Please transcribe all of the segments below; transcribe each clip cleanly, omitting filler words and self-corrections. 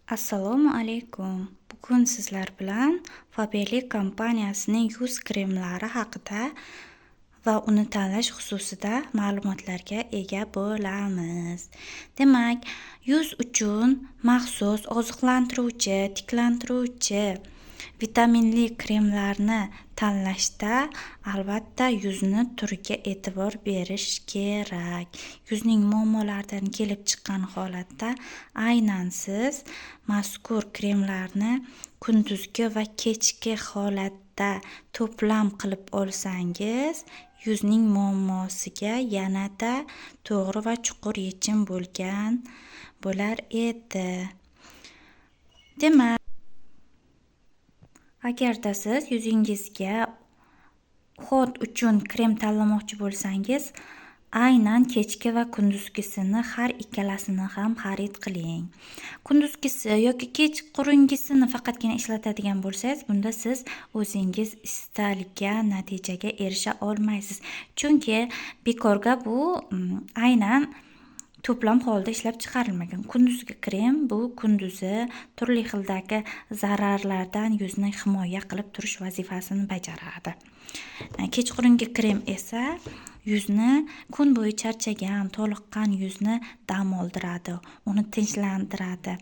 Assalomu alaykum. Bugun sizlar bilan Faberlic kompaniyasining yuz kremlari haqida va uni tanlash xususida ma'lumotlarga ega bo'lamiz. Demak, yuz uchun maxsus oziqlantiruvchi, tiklantiruvchi, vitaminli kremlarni tanlashda albatta yuzni turiga e'tibor berish kerak. Yuzning muammolaridan kelib chiqqan holatda aynan siz mazkur kremlarni kunduzgi va kechki holatda to'plam qilib olsangiz, yuzning muammosiga yanada to'g'ri va chuqur yechim bo'lar edi. Demak, agarda siz yuzingizga hod uchun krem tanlamoqchi bo'lsangiz, aynan kechki va kunduzgisini har ikkalasini ham xarid qiling. Kunduzgisi yoki kechqurungisini faqatgina ishlatadigan bo'lsangiz, bunda siz o'zingiz istalgan natijaga erisha olmaysiz. Chunki bekorga bu aynan to'plam holda ishlab chiqarilmagan. Kunduzgi krem bu kunduzi turli xildagi zararlardan yuzni himoya qilib turish vazifasini bajaradi. Kechqurungi krem esa yuzni kun bo'yi charchagan, toliqqan yuzni dam oldiradi, uni tinchlantiradi.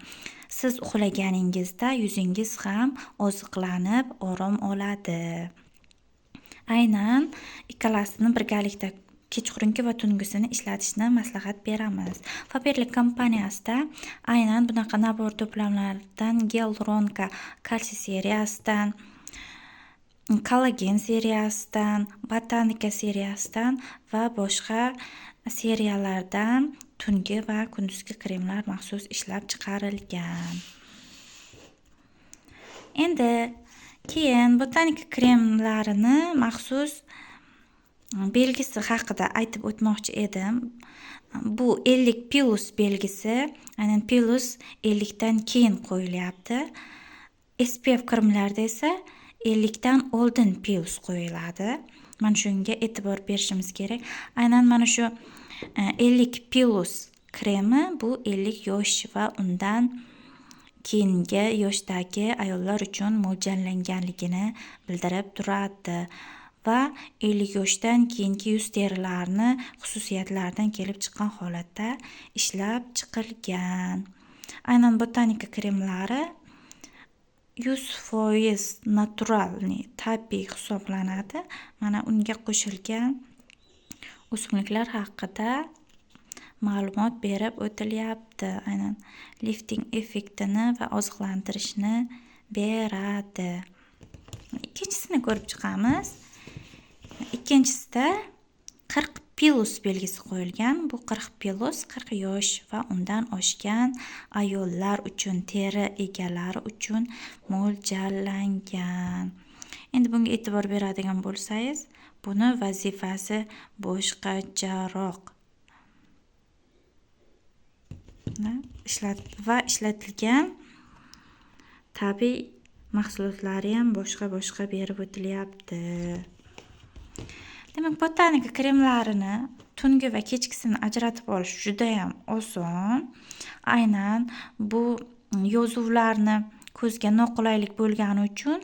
Siz uxlaganingizda yuzingiz ham oziqlanib, orom oladi. Aynan ikkalasini birgalikda kechqurungi va tungisini ishlatishni maslahat beramiz. Faberlic kompaniyasida aynan bunaqa nabor to'plamlardan Gel-Ronka kalsiy seriyasidan, kollagen seriyasidan, botanika seriyasidan va boshqa seriyalardan tungi va kunduzgi kremlar maxsus ishlab chiqarilgan. Endi keyin botanika kremlarini maxsus belgisi haqida aytib o'tmoqchi edim. Bu 50+ belgisi, aynan plus 50 dan keyin qo'yilyapti. SPF kremlarda esa 50 dan oldin plus qo'yiladi. Mana shunga e'tibor berishimiz kerak. Aynan mana shu 50+ kremi bu 50 yosh va undan keyingi yoshdagi ayollar uchun mo'ljallanganligini bildirib turadi va 50 yoshdan keyingi yuz terilarini xususiyatlaridan kelib chiqqan holatda ishlab chiqilgan. Aynan botanika kremlari 100% natural, tabiiy hisoblanadi. Mana unga qo'shilgan o'simliklar haqida ma'lumot berib o'tilyapti. Aynan lifting effektini va oziqlantirishni beradi. Ikkinchisini ko'rib chiqamiz. Ikkinchisida 40+ belgisi qo'yilgan. Bu 40+, 40 yosh va undan oshgan ayollar uchun, teri egalari uchun mo'ljallangan. Endi bunga e'tibor beradigan bo'lsangiz, buni vazifasi boshqacharoq. Ishlatilgan tabiiy mahsulotlari ham boshqa berib o'tilyapti. Demak, botanika kremlarini tungi va kechkisini ajratib olish juda ham oson. Aynan bu yozuvlarni ko'zga noqulaylik bo'lgani uchun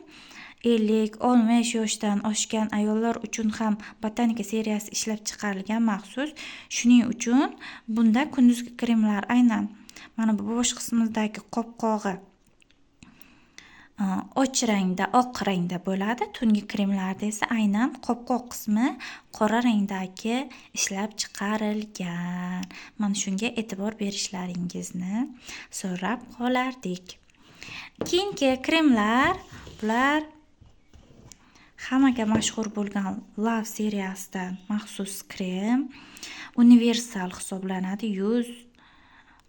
50-60 yoshdan oshgan ayollar uchun ham botanika seriyasi ishlab chiqarilgan maxsus. Shuning uchun bunda kunduzgi kremlar aynan mana bu bosh qismidagi qopqog'i och rangda, oq rangda bo'ladi. Tungi kremlarda esa aynan qopqoq qismi qora rangdagi ishlab chiqarilgan. Mana shunga e'tibor berishlaringizni so'rab qolardik. Keyingi kremlar, bular hammaga mashhur bo'lgan Love seriyasidan maxsus krem. Universal hisoblanadi yuz,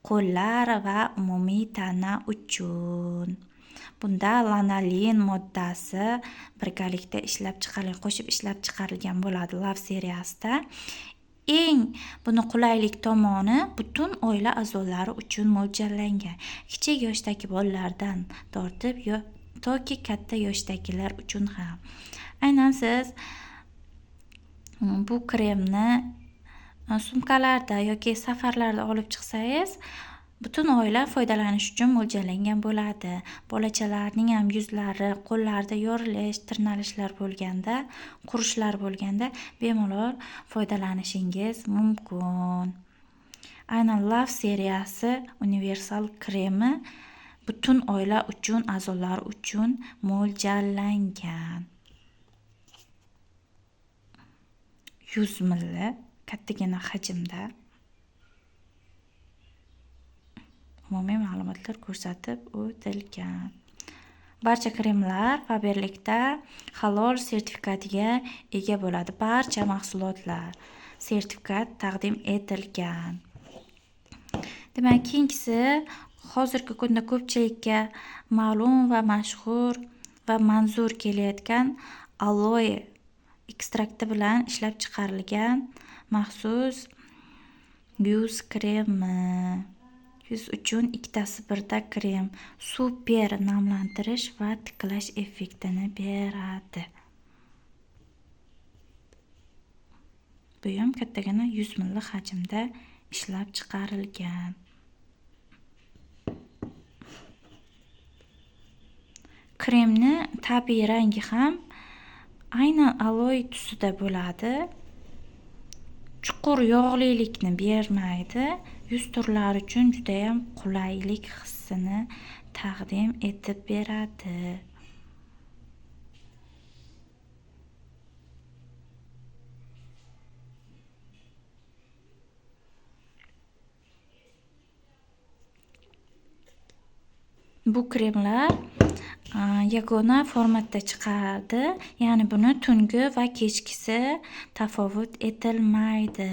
qo'llar va umumiy tana uchun. Bunda lanolin moddasi birgalikda qo'shib ishlab chiqarilgan bo'ladi Love seriyasida. Eng buni qulaylik tomoni butun oila a'zolari uchun mo'ljallangan. Kichik yoshdagi bolalardan tortib toki katta yoshdagilar uchun ham. Aynan siz bu kremni sumkalarda yoki safarlarda olib chiqsangiz, Butun oila foydalanish uchun mo'ljallangan bo'ladi. Bolachalarning ham yuzlari, qo'llarida yorilish, tirnalishlar bo'lganda, qurishlar bo'lganda bemalol foydalanishingiz mumkin. Aynan Love seriyasi universal kremi butun oila uchun, a'zolar uchun mo'ljallangan. 100 ml kattagina hajmda umumiy ma'lumotlar ko'rsatib o'tilgan. Barcha kremlar Faberlicda halol sertifikatiga ega bo'ladi. Barcha mahsulotlar sertifikat taqdim etilgan. Demak, keyingisi hozirgi kunda ko'pchilikka ma'lum va mashhur va manzur kelayotgan aloe ekstrakti bilan ishlab chiqarilgan maxsus yuz kremi. Yuz uchun ikkitasi birda krem super namlantirish va tiklash effektini beradi. Bu ham kattagina 100 ml hajmda ishlab chiqarilgan. Kremni tabiiy rangi ham aynan aloe tusida bo'ladi. Chuqur yog'lilikni bermaydi. Yuz turlari uchun juda ham qulaylik hissini taqdim etib beradi. Bu kremlar yagona formatda chiqadi. Ya'ni buni tungi va kechkisi tafovut etilmaydi.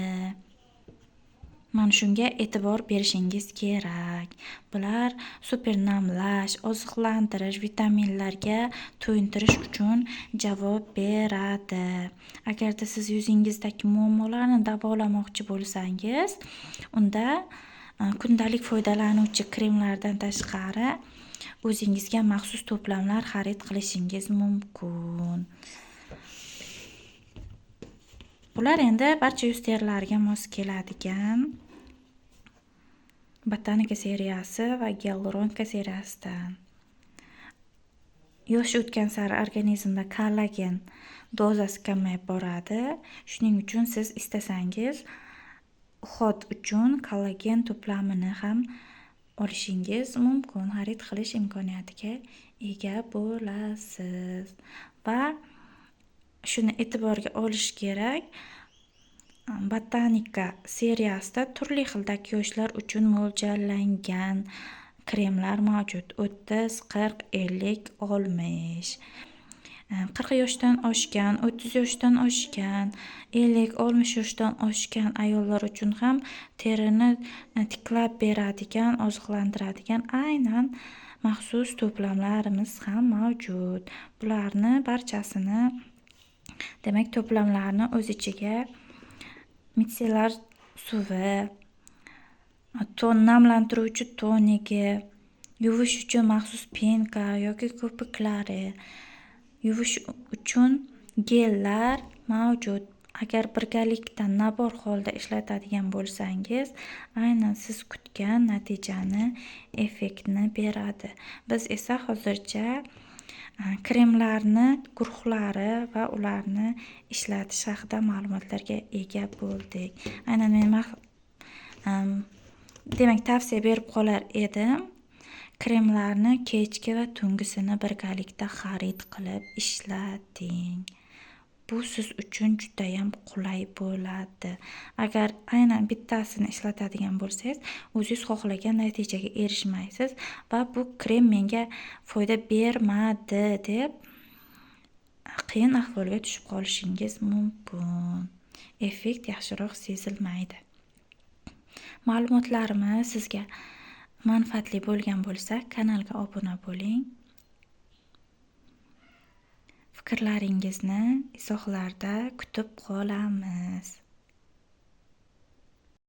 Mana shunga e'tibor berishingiz kerak. Bular super namlash, oziqlantirish, vitaminlarga to'yintirish uchun javob beradi. Agarda siz yuzingizdagi muammolarni davolamoqchi bo'lsangiz, unda kundalik foydalanuvchi kremlardan tashqari o'zingizga maxsus to'plamlar xarid qilishingiz mumkin. Bular endi barcha yuz terlariga mos keladigan Botanika seriyasi va Gyaluronka seriyasidan. Yosh o'tgan sari organizmda kollagen dozasi kamayib boradi. Shuning uchun siz istasangiz uhod uchun kollagen to'plamini ham olishingiz mumkin, xarid qilish imkoniyatiga ega bo'lasiz. Va shuni e'tiborga olish kerak. Botanika seriyasida turli xildagi yoshlar uchun mo'ljallangan kremlar mavjud. 30, 40, 50, 60. 40 yoshdan oshgan, 30 yoshdan oshgan, 50, 60 yoshdan oshgan ayollar uchun ham terini tiklab beradigan, oziqlantiradigan aynan maxsus to'plamlarimiz ham mavjud. Bularni barchasini, demak, to'plamlarni o'z ichiga mitsellar suvi, namlantiruvchi tonigi, yuvish uchun maxsus penka yoki ko'piklari, yuvish uchun gellar mavjud. Agar birgalikda nabor holda ishlatadigan bo'lsangiz, aynan siz kutgan natijani, effektni beradi. Biz esa hozircha kremlarni guruhlari va ularni ishlatish haqida ma'lumotlarga ega bo'ldik. Aynan men demak tavsiya berib qolar edim. Kremlarni kechki va tungisini birgalikda xarid qilib ishlating. Bu siz uchun juda ham qulay bo'ladi. Agar aynan bittasini ishlatadigan bo'lsangiz, o'zingiz xohlagan natijaga erishmaysiz va bu krem menga foyda bermadi deb qiyin ahvolga tushib qolishingiz mumkin. Effekt yaxshiroq sezilmaydi. Ma'lumotlarimiz sizga manfaatli bo'lgan bo'lsa, kanalga obuna bo'ling. Fikrlaringizni izohlarda kutib qolamiz.